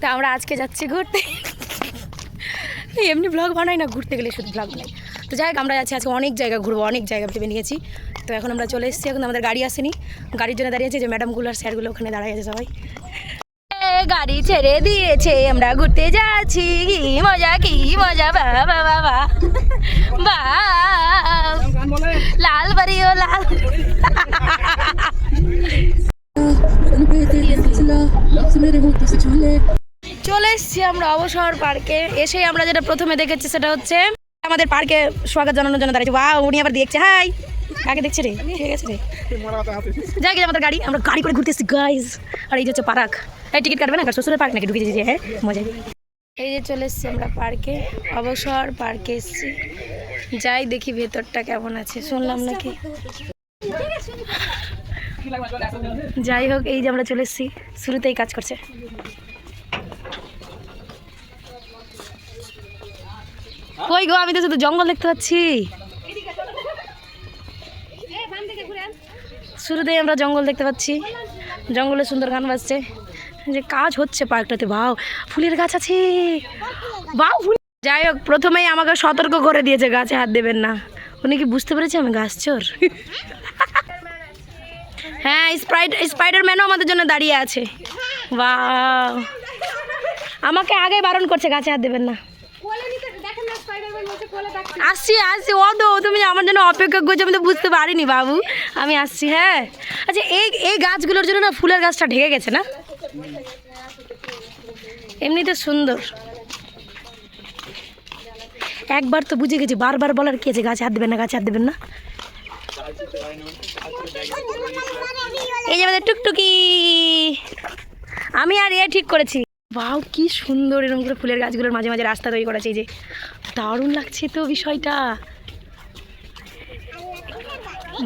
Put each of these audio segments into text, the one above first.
তো আমরা আজকে যাচ্ছি ঘুরতে। এমনি ব্লগ বানাই না, ঘুরতে গেলে শুধু ব্লগ বানাই। তো যাই হোক, আমরা যাচ্ছি আজকে অনেক জায়গা ঘুরবো, অনেক জায়গা ভেবে নিয়েছি। তো এখন আমরা চলে এসেছি, এখন আমাদের গাড়ি আসেনি, গাড়ির জন্য দাঁড়িয়েছে যে ম্যাডামগুলো আর স্যারগুলো ওখানে দাঁড়াই আছে সবাই। গাড়ি ছেড়ে দিয়েছে, আমরা ঘুরতে যাচ্ছি, কি মজা কি মজা, বাবা বাবা বা লাল বাড়িও লাল। চলে এসেছি আমরা অবসর পার্কে। এসেই আমরা যেটা প্রথমে দেখেছি সেটা হচ্ছে আমাদের পার্কে স্বাগত জানানোর জন্য দাঁড়িয়েছে। বা উনি আবার দেখছে, হাই কাকে দেখছে রে, ঠিক আছে রে, যাই গেছে আমাদের গাড়ি, আমরা গাড়ি করে ঘুরতে এসেছি গাইজ। আর এই যে হচ্ছে পার্ক, এই টিকিট কাটবে না, শ্বশুরের পার্ক নাকি, ঢুকে যেতে, হ্যাঁ মজা। এই যে চলে এসেছি আমরা পার্কে, অবসর পার্কে এসেছি। যাই দেখি ভেতরটা কেমন আছে, শুনলাম নাকি। যাই হোক, এই যে আমরা চলে এসেছি, শুরুতেই কাজ করছে। কই গো, আমি তো শুধু জঙ্গল দেখতে পাচ্ছি। শুরুতেই আমরা জঙ্গল দেখতে পাচ্ছি, জঙ্গলে সুন্দর গান বাজছে, যে কাজ হচ্ছে পার্কটাতে। বাও, ফুলের গাছ আছে, বাও ফুল। যাই হোক, প্রথমেই আমাকে সতর্ক করে দিয়েছে গাছে হাত দেবেন না। উনি কি বুঝতে পেরেছে আমি গাছ চোর? হ্যাঁ, স্পাইডারম্যানও আমাদের জন্য দাঁড়িয়ে আছে। বাও, আমাকে আগে বারণ করছে গাছে হাত দেবেন না। আসছি আসছি, ও তো তুমি আমার জন্য অপেক্ষা করছো, আমি তো বুঝতে পারিনি বাবু, আমি আসছি। হ্যাঁ আচ্ছা, এই গাছগুলোর জন্য না ফুলের গাছটা ঢেকে গেছে না, এমনিতে সুন্দর। একবার তো বুঝে গেছি, বারবার বলার কি আছে, গাছে হাত দেবেন না, গাছে হাত দেবেন না। এই যে আমাদের টুকটুকি, আমি আর এ ঠিক করেছি। বাও কি সুন্দর, এরকম করে ফুলের গাছগুলোর মাঝে মাঝে রাস্তা তৈরি করেছে। এই যে দারুণ লাগছে তো বিষয়টা।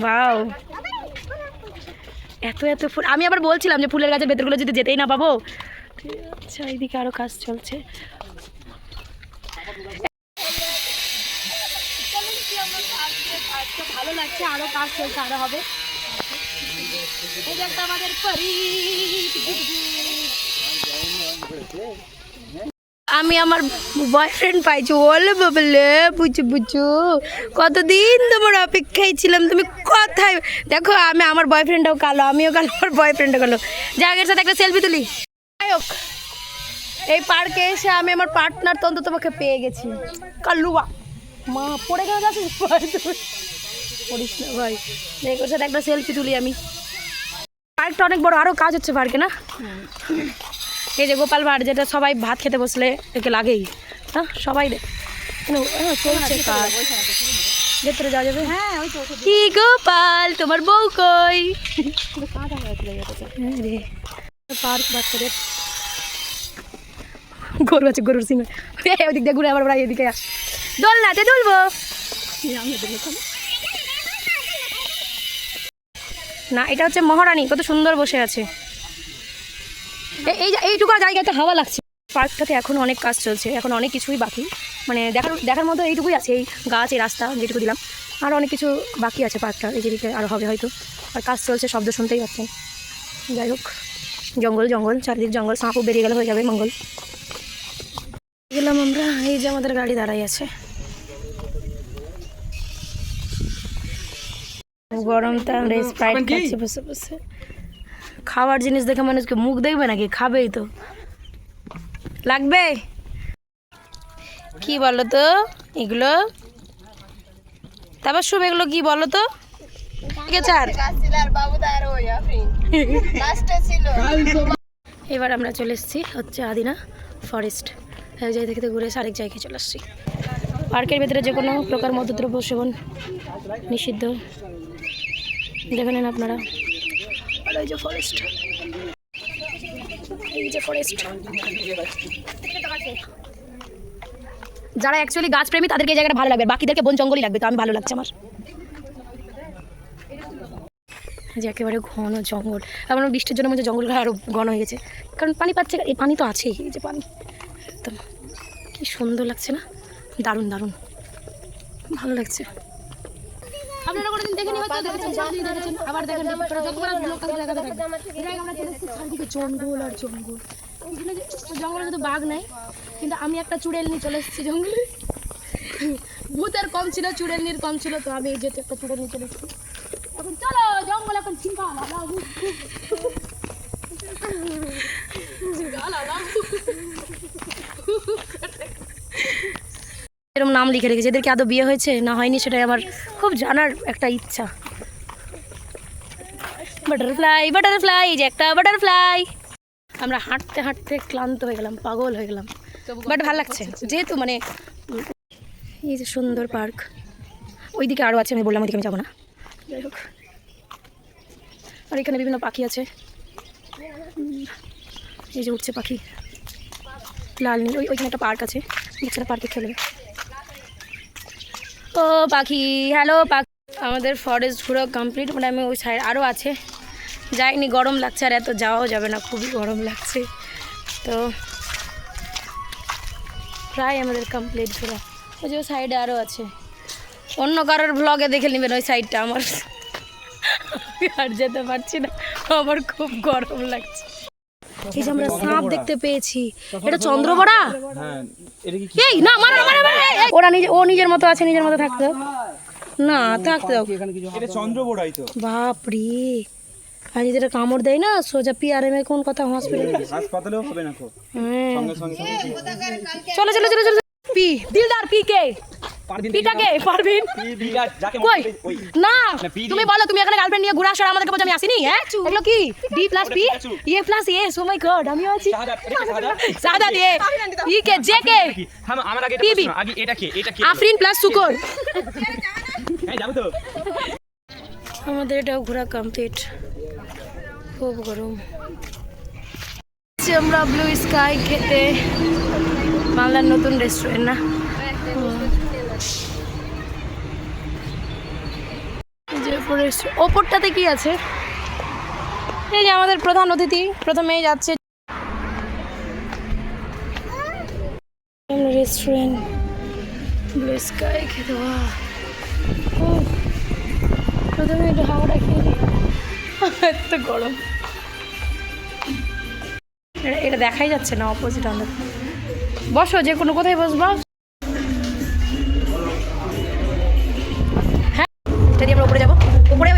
বাও, এত এত ফুল। আমি আবার বলছিলাম যে ফুলের গাছের ভেতরগুলো যদি যেতেই না পাবো। আচ্ছা, এইদিকে আরো কাজ চলছে। ভালো লাগছে, আরো কাজ চলছে, আরো হবে। এই যে একটা আমাদের আমি আমার বয়ফ্রেন্ড পাইছি, ওলে বলে বুঝু বুঝু, কতদিন তোমার অপেক্ষায় ছিলাম, তুমি কোথায়? দেখো, আমি আমার বয়ফ্রেন্ডটাও কালো, আমিও কালো, আমার বয়ফ্রেন্ডও কালো। জায়গার সাথে একটা সেলফি তুলি। যাই হোক, এই পার্কে এসে আমি আমার পার্টনার তো অন্তত তোমাকে পেয়ে গেছি। কাল্লুয়া মা পড়ে গেল, পড়িস না ভাই। দেখো, সাথে একটা সেলফি তুলি আমি। পার্কটা অনেক বড়, আরও কাজ হচ্ছে পার্কে না। এই যে গোপাল ভাঁড়, যেটা সবাই ভাত খেতে বসলে একে লাগেই, হ্যাঁ সবাই চলছে কাজ। ভেতরে যাওয়া যাবে? হ্যাঁ, কি গোপাল, তোমার বউ কই? পার্ক বাচ্চাদের, গরু আছে, গরুর সিং। ওদিক দিয়ে ঘুরে আবার ওরা এদিকে আস, দোলনাতে দুলবো না। এটা হচ্ছে মহারানী, কত সুন্দর বসে আছে। এইটুকু জায়গাতে হাওয়া লাগছে। পার্কটাতে এখন অনেক কাজ চলছে, এখন অনেক কিছুই বাকি, মানে দেখার মতো এইটুকুই আছে। এই গাছ, এই রাস্তা যেটুকু দিলাম, আরও অনেক কিছু বাকি আছে পার্কটা। এই দিকে আরও হবে হয়তো, আর কাজ চলছে, শব্দ শুনতেই পাচ্ছেন। যাই হোক, জঙ্গল জঙ্গল, চারিদিক জঙ্গল, সাঁপও বেরিয়ে গেলে হয়ে যাবে মঙ্গল। গেলাম আমরা, এই যে আমাদের গাড়ি দাঁড়াই আছে। গরমটা আমরা স্প্রাইট খাচ্ছি বসে বসে। খাওয়ার জিনিস দেখে মানুষকে মুখ দেখবে নাকি, খাবেই তো, লাগবে। কি বলো তো এগুলো, তারপর শুভ এগুলো কি বলো তো? এবার আমরা চলে এসেছি হচ্ছে আদিনা ফরেস্ট। এক জায়গা থেকে ঘুরে আরেক জায়গায় চলে আসছি। পার্কের ভেতরে যে কোনো প্রকার মদ্যদ্রব্য সেবন নিষিদ্ধ, দেখে নেন আপনারা। আর এই যে ফরেস্ট, এই যে ফরেস্ট। যারা অ্যাকচুয়ালি গাছপ্রেমী তাদেরকে এই জায়গাটা ভালো লাগবে, বাকিদেরকে বন জঙ্গলই লাগবে। তো আমি ভালো লাগছে আমার, যে একেবারে ঘন জঙ্গল। আমার বৃষ্টির জন্য মধ্যে জঙ্গলগুলো আরও ঘন হয়ে গেছে, কারণ পানি পাচ্ছে, এই পানি তো আছেই। এই যে পানি, একদম কি সুন্দর লাগছে না, দারুণ দারুণ ভালো লাগছে। আপনারা কোনোদিন দেখেনি হয়তো, দেখেছেন, আবার দেখেন, চারিদিকে জঙ্গল আর জঙ্গল। জঙ্গলে তো বাঘ নাই, কিন্তু আমি একটা চুড়েল নিয়ে চলে এসেছি জঙ্গলে। ভূতের কম ছিল, চুড়েলনির কম ছিল, তো আমি যেহেতু একটা চুড়েল নিয়ে চলে এসেছি। এখন চলো জঙ্গল, এখন চিন্তা এরকম নাম লিখে রেখেছে। এদেরকে আদৌ বিয়ে হয়েছে না হয়নি সেটাই আমার খুব জানার একটা ইচ্ছা। বাটারফ্লাই বাটারফ্লাই, এই যে একটা বাটারফ্লাই। আমরা হাঁটতে হাঁটতে ক্লান্ত হয়ে গেলাম, পাগল হয়ে গেলাম, বাট ভালো লাগছে যেহেতু মানে এই যে সুন্দর পার্ক। ওইদিকে আরও আছে, আমি বললাম ওইদিকে আমি যাবো না, যাই হোক। আর এখানে বিভিন্ন পাখি আছে, এই যে উঠছে পাখি লাল নীল। ওইখানে একটা পার্ক আছে, বাচ্চারা পার্কে খেলবে। ও পাখি, হ্যালো পাখি। আমাদের ফরেস্ট ঘুরো কমপ্লিট, মানে আমি ওই সাইড আরও আছে যাইনি, গরম লাগছে আর এত যাওয়াও যাবে না, খুবই গরম লাগছে। তো প্রায় আমাদের কমপ্লিট ঘোরা। ওই যে সাইডে আরও আছে, অন্য কারোর ব্লগে দেখে নেবেন ওই সাইডটা। আমার আর যেতে পারছি না, আমার খুব গরম লাগছে। এই যে আমরা সাপ দেখতে পেয়েছি, এটা চন্দ্রবড়া। এই না মারা মারা মারা, ওরা ও নিজের মতো আছে, নিজের মতো থাকতো না, থাকতে দাও। এটা চন্দ্রবড়াই তো। বাপরে, আর যেটা কামড় দেয় না সোজা পিআরএম এ কোন কথা হাসপাতালেও হবে না। চলো চলো চলো চলো। পি দিলদার পি কে পিটাকে পারবিন কই না, তুমি বলো তুমি এখানে গার্লফ্রেন্ড নিয়ে ঘুরে আসো, আমাদেরকে বলছো আমি আসিনি। হ্যাঁ এগুলো কি D plus P A plus A, oh my god, আমিও আছি। সাদা দিয়ে ই কে জে কে আমার আগে আগে এটা কে, এটা কে? আফরিন প্লাস সুকর। হ্যাঁ যাবো তো। আমাদের এটাও ঘোরা কমপ্লিট, খুব গরম। আমরা ব্লু স্কাই খেতে, বাংলার নতুন রেস্টুরেন্ট না, ওপরটাতে কি আছে? এই যে আমাদের প্রধান অতিথি প্রথমেই যাচ্ছে রেস্টুরেন্ট ব্লু স্কাই খেতে। প্রথমে একটু হাওয়াটা খেয়ে দিই, এত গরম। এটা দেখাই যাচ্ছে না, অপোজিট আমাদের। বসো, যে কোনো কোথায় বসবো। হ্যাঁ যদি আমরা উপরে যাবো, উপরে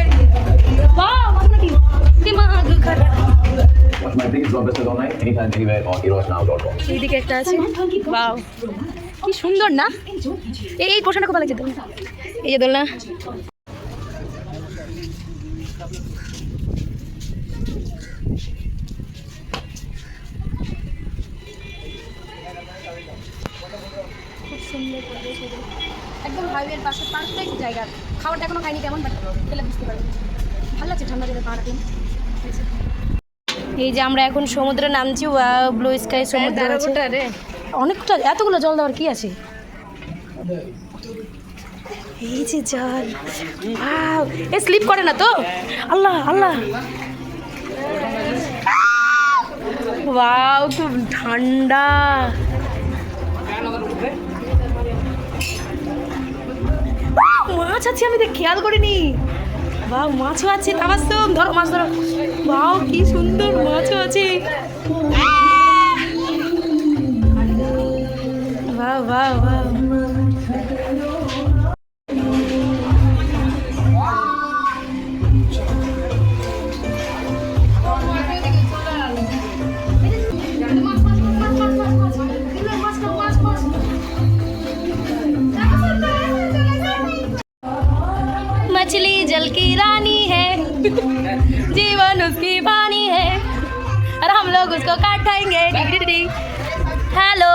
এইদিকে একটা আছে, বাও কি সুন্দর না, এই পোশাকটা খুব ভালো লাগছে। এই যে দোলনা, খুব সুন্দর পরিবেশ, একদম হাইওয়ের পাশে পারফেক্ট জায়গা। খাবারটা এখনো খাইনি কেমন, বাট খেলে বুঝতে পারবেন। ভালো লাগছে ঠান্ডা জলে পাহাড় দিন। এই যে আমরা এখন সমুদ্রে নামছি, ব্লু স্কাই সমুদ্র আছে অনেকটা, এতগুলো জল দেওয়ার কি আছে। এই যে জল, এ স্লিপ করে না তো? আল্লাহ আল্লাহ, ওয়াও খুব ঠান্ডা। মাছ আছে, আমি খেয়াল করিনি। বাহ, মাছও আছে, তামাসুম ধরো, মাছ ধরো। বাহ কি সুন্দর, মাছও আছে। বাহ বাহ বাহ, मछली जल की रानी है, जीवन उसकी पानी है, और हम लोग उसको काटेंगे। हेलो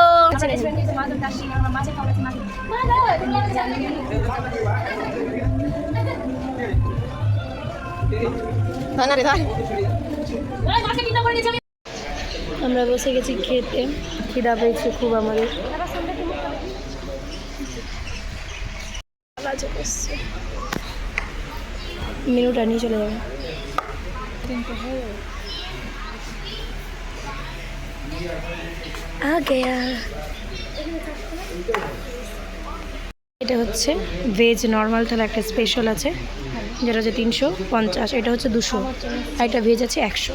আমরা বসে গেছি খেতে, খিদা পেয়েছে খুব আমাদের। মেনুটা নিয়ে চলে যাবে। এটা হচ্ছে ভেজ নর্মাল থালা, একটা স্পেশাল আছে যেটা হচ্ছে 350, এটা হচ্ছে 200, আর এটা ভেজ আছে 100।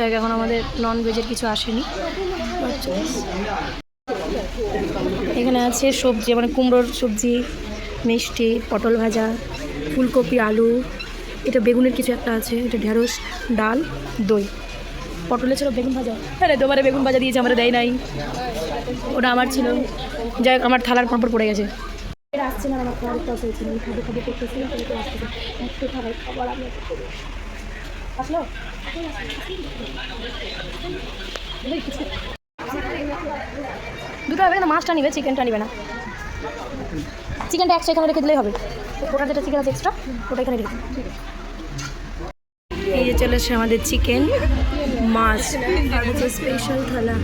জায়গা এখন আমাদের নন ভেজের কিছু আসেনি। এখানে আছে সবজি, মানে কুমড়োর সবজি, মিষ্টি, পটল ভাজা, ফুলকপি, আলু, এটা বেগুনের কিছু একটা আছে, এটা ঢেঁড়স, ডাল, দই, পটলের ছিল বেগুন ভাজা। হ্যাঁ তোমারে বেগুন ভাজা দিয়েছে, আমরা দেয় নাই, ওটা আমার ছিল। যাই হোক, আমার থালার পরপর পড়ে গেছে। এটা আসছে না, আমার খাবার টস হয়েছিল, আমি খাবে খাবে করতেছি, একটু খাবার খাবার আমি আসলো। দুটো হবে না, মাছটা নিবে, চিকেনটা নিবে না। চিকেনটা এক্সট্রা এখানে রেখে দিলেই হবে, ওটা যেটা চিকেন আছে এক্সট্রা ওটা এখানে রেখে দিন। এই যে চলে এসছে আমাদের চিকেন, মাছ আর হচ্ছে স্পেশাল থালা।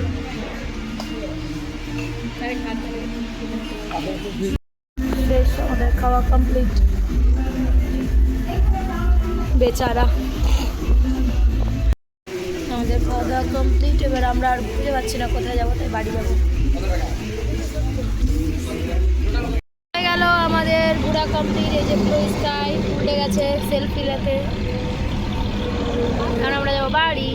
বেশ, আমাদের খাওয়া কমপ্লিট। বেচারা, আমাদের খাওয়া দাওয়া কমপ্লিট। এবার আমরা আর বুঝতে পারছি না কোথায় যাবো, তাই বাড়ি যাবো। হয়ে গেল আমাদের ঘোরা কমপ্লিট। এই যে ব্লু স্কাই উঠে গেছে সেলফি লেতে, আর আমরা যাবো বাড়ি।